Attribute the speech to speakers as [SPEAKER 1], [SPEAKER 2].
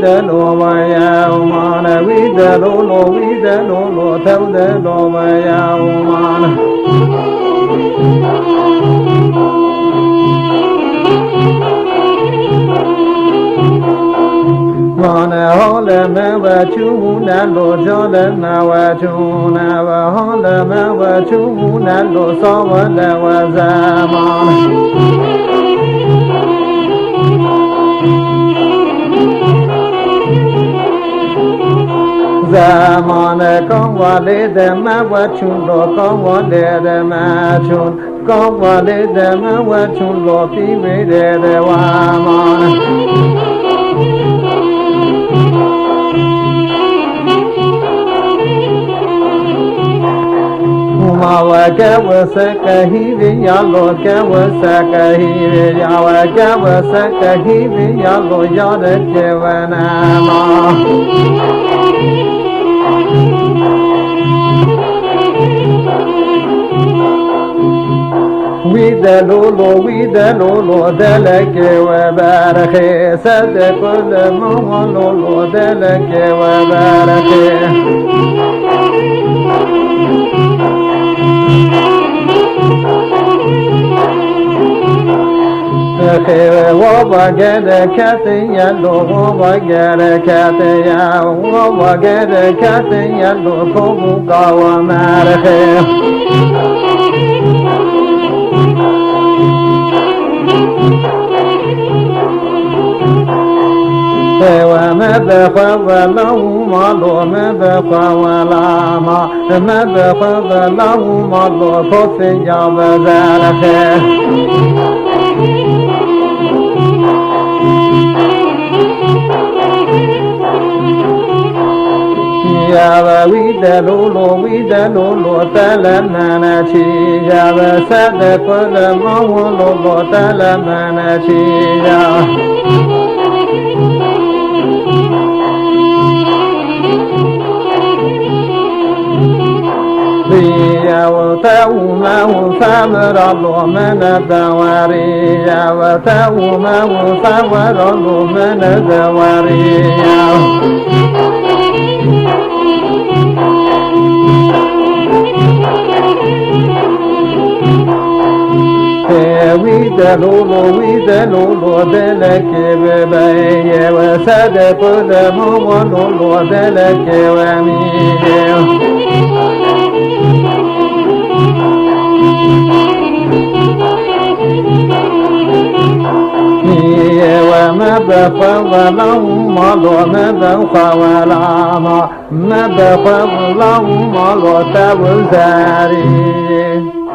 [SPEAKER 1] the lo ya man we the lo tell the lo ya man Mana hole me wa chu na lo jo le na wa chu na wa hole me wa chu na lo so wa le wa za man Zaman con wa le de ma wa chu lo con wa le de ma chu con wa le de ma wa chu lo pi we de wa man Ma wa ke wa sa ka hi vi ya lo ke wa sa ka hi vi ya wa ke wa sa ka hi vi ya lo ya de ke wa na ma We the lolo de la ke wa barakhe sa de kul mo lolo de la ke wa barakhe Wa ba ge de kate ya lo wa ba ge de kate ya wa ba ge de kate ya lo ko mu ka wa barakhe Wa ma ba kwa wa la ma lo ma ba kwa wa la ma ba kwa wa la ma lo ko se ya ba za khe Ya ba we the lo ta la na na chi ya ba sa de ko la ma lo ta la na na chi ya Ya wa ta ma sa ma ra lo ma na da wa ri ya wa ta ma sa wa ra lo ma na da wa ri ya We the lo de la ke be ba ye wa sa de po de mo lo de la ke wa mi ye wa ma ba fa wa la ma lo ma ba fa wa la ma ba fa la ma lo ta wa za ri